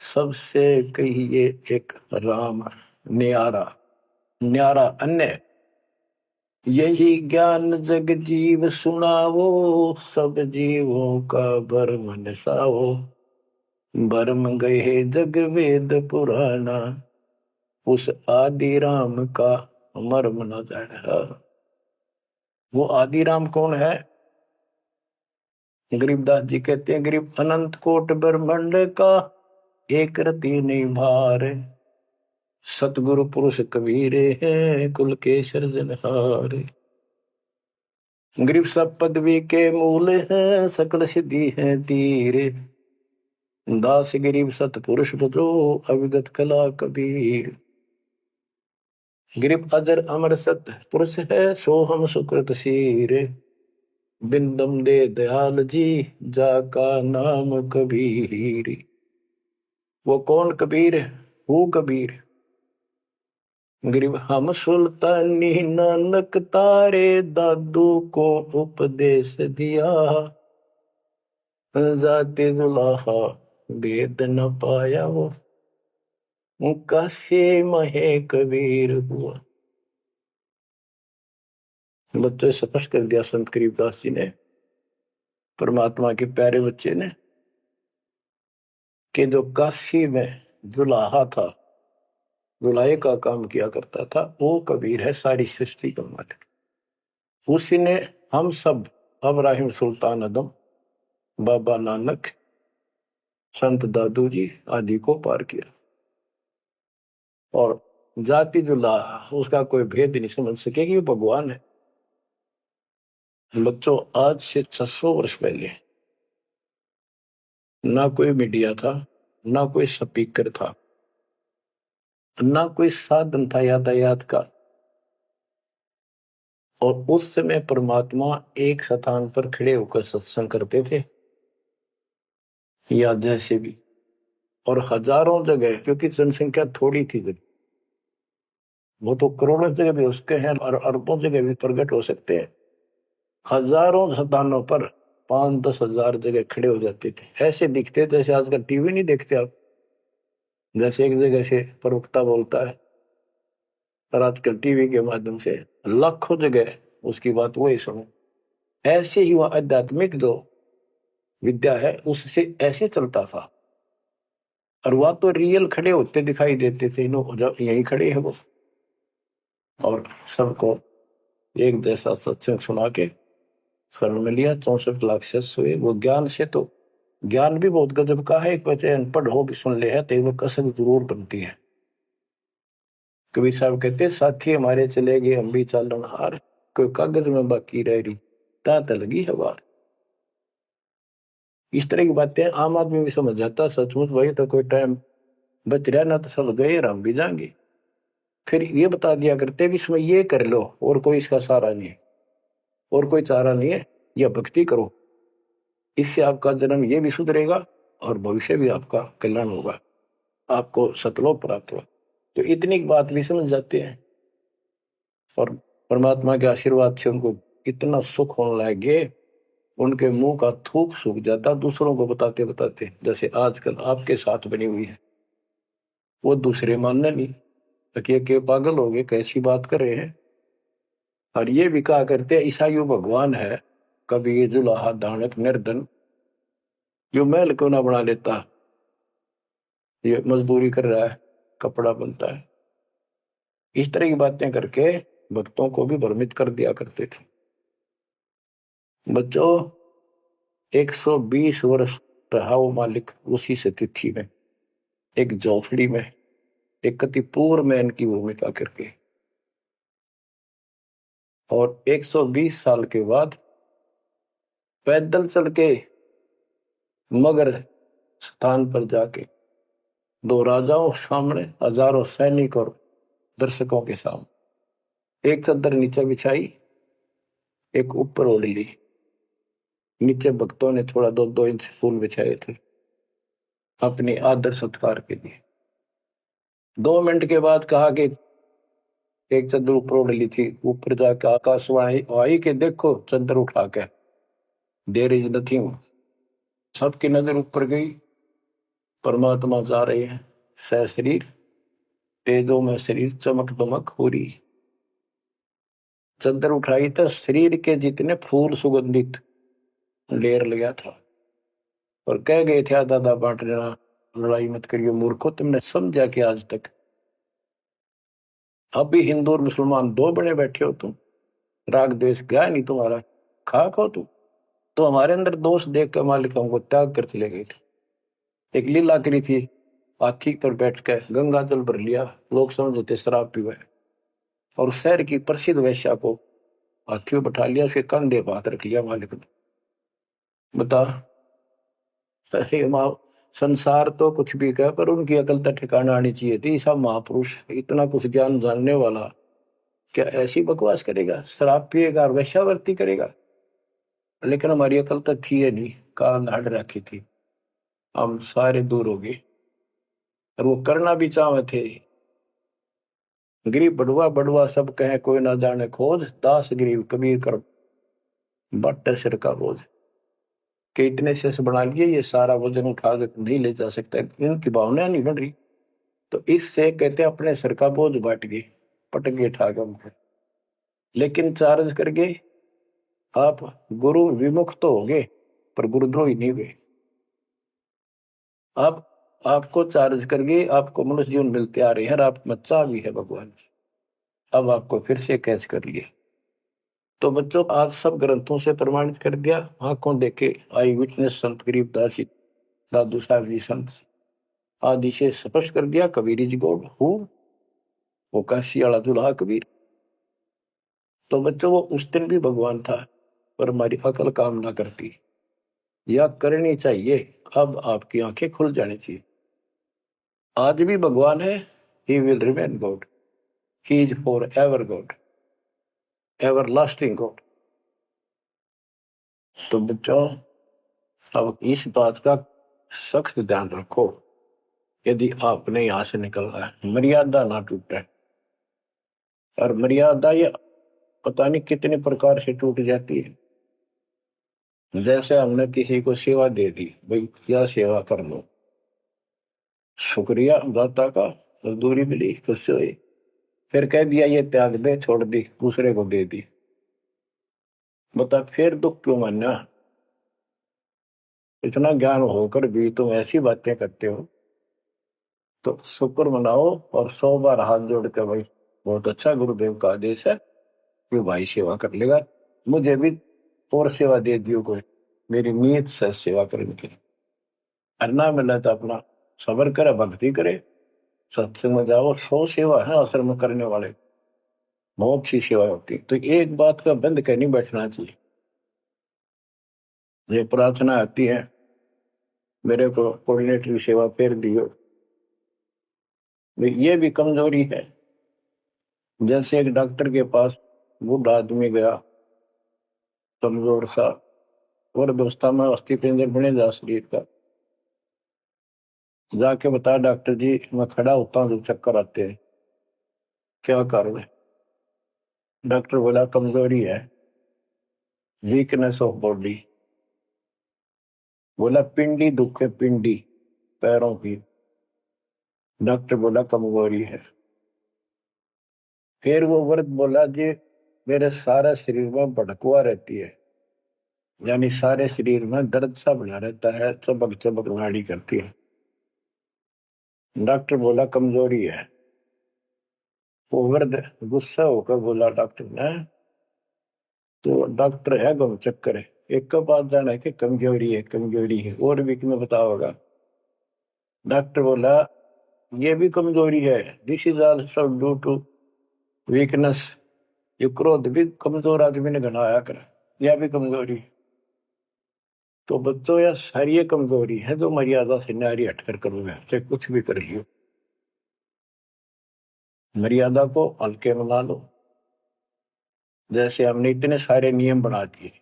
सबसे कहिए एक राम न्यारा। न्यारा अन्य, यही ज्ञान जग जीव सुनावो, सब जीवों का भरम नसाओ, भरम गए जग वेद पुराना, उस आदि राम का मर्म न जाना। वो आदि राम कौन है? गरीबदास जी कहते हैं, गरीब अनंत कोट ब्रह्मांड का एक रति नहीं भार, सतगुरु पुरुष कबीरे हैं कुल के सृजनहारे। गरीब सब पदवी के मूल हैं सकल सिद्धि है तीरे। दास गरीब सतपुरुष भजो अविगत कला कबीर। गरीब अजर अमर सत पुरुष है सो हम सुकृत शीरे। बिंदम दे दयाल जी जाका नाम कबीर। वो कौन कबीर है? वो कबीर गरीब हम सुल्तानी नानक तारे दादू को उपदेश दिया। जाते जुलाहा वेद न पाया वो काशी महे कबीर हुआ। बच्चों स्पष्ट कर दिया संत करीबदास जी ने, परमात्मा के प्यारे बच्चे ने, कि जो काशी में जुलाहा था, जुलाहे का काम किया करता था, वो कबीर है, सारी सृष्टि का मालिक। उसी ने हम सब अब्राहिम सुल्तान आदम, बाबा नानक, संत दादू जी आदि को पार किया। और जाति जुलाहा उसका कोई भेद नहीं समझ सके कि वो भगवान है। बच्चों आज से 600 वर्ष पहले ना कोई मीडिया था, ना कोई स्पीकर था, ना कोई साधन था यातायात का। और उस समय परमात्मा एक स्थान पर खड़े होकर सत्संग करते थे, या जैसे भी, और हजारों जगह, क्योंकि जनसंख्या थोड़ी थी जब, वो तो करोड़ों जगह भी उसके हैं और अरबों जगह भी प्रकट हो सकते हैं। हजारों स्थानों पर 5-10 हजार जगह खड़े हो जाते थे, ऐसे दिखते जैसे आजकल टीवी नहीं देखते आप, जैसे एक जगह से प्रवक्ता बोलता है और आजकल टीवी के माध्यम से लाखों जगह उसकी बात वही सुनो। ऐसे ही वह आध्यात्मिक जो विद्या है उससे ऐसे चलता था। और वह तो रियल खड़े होते दिखाई देते थे, जब यही खड़े है वो, और सबको एक जैसा सत्संग सुना के शरण में लिया। 64 लाख शिष्य हुए। वो ज्ञान से तो ज्ञान भी बहुत गजब का है। एक बच्चे अनपढ़ हो भी सुन ले है तो वो कसक जरूर बनती है। कबीर साहब कहते साथी हमारे चले गए हम भी चालन हार, कोई कागज में बाकी रह रही तात लगी है बार। इस तरह की बातें आम आदमी भी समझ जाता, सचमुच भाई तो कोई टाइम बच रहा ना, तो सब गए और हम भी जाएंगे। फिर ये बता दिया करते कि इसमें ये कर लो और कोई इसका सहारा नहीं है, और कोई चारा नहीं है, यह भक्ति करो, इससे आपका जन्म ये भी सुधरेगा और भविष्य भी आपका कल्याण होगा, आपको सतलोक प्राप्त होगा। तो इतनी बात भी समझ जाते हैं और परमात्मा के आशीर्वाद से उनको इतना सुख होने लगे, उनके मुंह का थूक सूख जाता दूसरों को बताते बताते। जैसे आजकल आपके साथ बनी हुई है, वो दूसरे मानने नहीं, के पागल हो गए, कैसी बात कर रहे हैं। और ये भी कहा करते ईसाइयों भगवान है, कभी जुलाहा दानक निर्धन, जो महल क्यों ना बना लेता, ये मजदूरी कर रहा है, कपड़ा बनता है। इस तरह की बातें करके भक्तों को भी भ्रमित कर दिया करते थे। बच्चों 120 वर्ष रहा वो मालिक उसी से तिथि में, एक झोपड़ी में, एक कति पूर्व मैन की भूमिका करके। और 120 साल के बाद पैदल चल के मगर स्थान पर जाके, दो राजाओं सामने, हजारों सैनिक और दर्शकों के सामने, एक चादर नीचे बिछाई, एक ऊपर ओढ़ ली, नीचे भक्तों ने थोड़ा 2-2 इंच फूल बिछाए थे अपने आदर सत्कार के लिए। 2 मिनट के बाद कहा कि एक चादर ऊपर ओढ़ ली थी, ऊपर जाकर आकाशवाणी आई कि देखो चादर उठा के, देर इज नथिंग। सबकी नजर ऊपर गई, परमात्मा जा रहे हैं सशरीर, तेजों में शरीर चमक दमक हो रही। चादर उठाई तो शरीर के जितने फूल सुगंधित लेर लगा था, और कह गए थे दादा बांट देना, लड़ाई मत करियो मूर्खो, तुमने समझा कि आज तक अब भी हिंदू और मुसलमान 2 बने बैठे हो तुम, राग द्वेष गया नहीं तुम्हारा, खाक हो तुम। तो हमारे अंदर दोष देख कर मालिक हमको त्याग कर चले गए थे। एक लीला करी थी हाथी पर बैठ कर गंगा जल भर लिया, लोग समझते शराब पीवे, और शहर की प्रसिद्ध वेश्या को हाथी में बैठा लिया, उसके कंधे पर हाथ रख लिया मालिक ने। बता, अरे माँ, संसार तो कुछ भी कहे पर उनकी अकल तो ठिकाना आनी चाहिए थी। सब महापुरुष इतना कुछ ज्ञान जानने वाला क्या ऐसी बकवास करेगा, शराब पिएगा और वेश्यावृत्ति करेगा? लेकिन हमारी अकल तो थी है नहीं, कान हट रखी थी, हम सारे दूर हो गए। और वो करना भी चाहे थे। गरीब बड़ुआ बड़ुआ सब कहे कोई ना जाने खोज, दास गरीब कबीर कर बट सिर का बोझ। कि इतने से बना लिए, ये सारा वजन उठा कर नहीं ले जा सकता, इनकी भावना नहीं बढ़ रही। तो इससे कहते अपने सिर का बोझ बांट गए, पटक गए ठाक हमको। लेकिन चार्ज करके आप गुरु विमुख तो हो गए, पर गुरुद्रोही नहीं हुए। अब आपको चार्ज करके आपको मनुष्य जीवन मिलते आ रहे हैं, और आप बच्चा भी है भगवान जी। अब आपको फिर से कैच कर लिए। तो बच्चों, आज सब ग्रंथों से प्रमाणित कर दिया, आंखों देखे आई विटनेस संत गरीबदास जी, दादू साहब जी संत आदि से स्पष्ट कर दिया। कबीर जी गॉड हु, वो काशी वाला दुल्हा कबीर। तो बच्चों, वो उस दिन भी भगवान था, पर हमारी अकल काम ना करती, या करनी चाहिए। अब आपकी आंखें खुल जानी चाहिए। आज भी भगवान है, he will remain God, he is for ever God, ever lasting God. तो बच्चों, अब इस बात का सख्त ध्यान रखो, यदि आपने यहां से निकलना है, मर्यादा ना टूटे। और मर्यादा ये पता नहीं कितने प्रकार से टूट जाती है। जैसे हमने किसी को सेवा दे दी, भाई क्या सेवा कर लो, शुक्रिया दाता का, मजदूरी मिली, खुश हुई, फिर कह दिया ये त्याग दे, छोड़ दी, दूसरे को दे दी। बता फिर दुख क्यों मानना? इतना ज्ञान होकर भी तुम ऐसी बातें करते हो। तो शुक्र मनाओ और 100 बार हाथ जोड़ के, भाई बहुत अच्छा, गुरुदेव का आदेश है कि भाई सेवा कर लेगा, मुझे भी और सेवा दे दियो कोई, मेरी नीयत से सेवा करने की। अन्ना मिला तो अपना सबर करे, भक्ति करे, सत्संग में जाओ। 100 सेवा है आश्रम में करने वाले, बहुत सी सेवा होती। तो एक बात का बंद कर नहीं बैठना चाहिए। ये प्रार्थना आती है, मेरे को कोऑर्डिनेटर सेवा फेर दियो, ये भी कमजोरी है। जैसे एक डॉक्टर के पास बूढ़ा आदमी गया, कमजोर सा, और दोस्ता में अस्थि पिंजर बने जा शरीर का, जाके बता डॉक्टर जी मैं खड़ा होता हूँ तो चक्कर आते हैं, क्या कारण है? डॉक्टर बोला कमजोरी है, वीकनेस ऑफ बॉडी। बोला पिंडी दुख है, पिंडी पैरों की। डॉक्टर बोला कमजोरी है। फिर वो वर्द बोला जी मेरे सारे शरीर में भड़कुआ रहती है, यानी सारे शरीर में दर्द सा बना रहता है, चबक चबक नाड़ी करती है। डॉक्टर बोला कमजोरी है। वो वर्द गुस्सा होकर बोला डॉक्टर ने, तो डॉक्टर है गम चक्कर है, एक का बात जाना है कि कमजोरी है, कमजोरी है, और भी तुम्हें पता होगा। डॉक्टर बोला ये भी कमजोरी है, this is also due to weakness. ये क्रोध भी कमजोर आदमी ने घनाया कर, यह भी कमजोरी। तो बच्चों, यह सारी कमजोरी है जो मर्यादा से नारी हटकर करोगे, चाहे कुछ भी कर लियो। मर्यादा को हल्के में ना लो। जैसे हमने इतने सारे नियम बना दिए,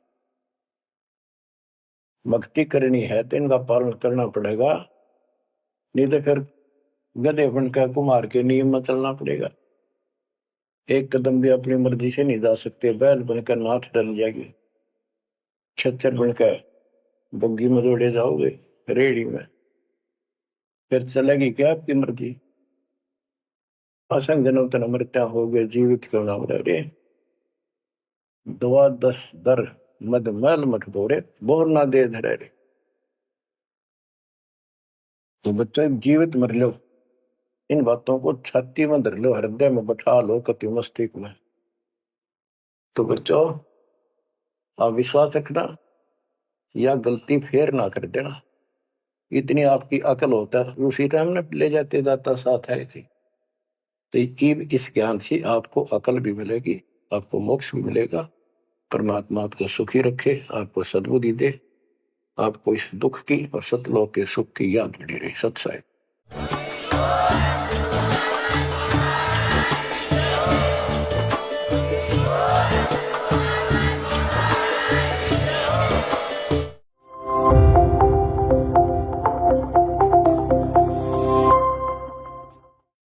भक्ति करनी है तो इनका पालन करना पड़ेगा, नहीं तो फिर गधे बनकर कुमार के नियम में चलना पड़ेगा। एक कदम भी अपनी मर्जी से नहीं जा सकते, बैल बनकर नाथ डल जाएगी, छच्चर बनकर बग्गी में दौड़े जाओगे, रेडी में, फिर चलेगी क्या आपकी मर्जी? असंग जन्म तन मृत्या हो गए, जीवित क्यों नाम रे, दवा दस दर मद मैल मठ बोरे, बोर ना दे धरे रे। तो बच्चों, जीवित मर लो, इन बातों को छाती में धर लो, हृदय में बैठा लो, कति मस्तिष्क में। तो बच्चों, आप विश्वास रखना, या गलती फेर ना कर देना। इतनी आपकी अकल होता, उसी टाइम ने ले जाते दाता साथ आए थे। तो इस ज्ञान से आपको अकल भी मिलेगी, आपको मोक्ष भी मिलेगा। परमात्मा आपको सुखी रखे, आपको सद्बुद्धि दे, आपको इस दुख की और सतलोक के सुख की याद बनी रहे। सत्साई।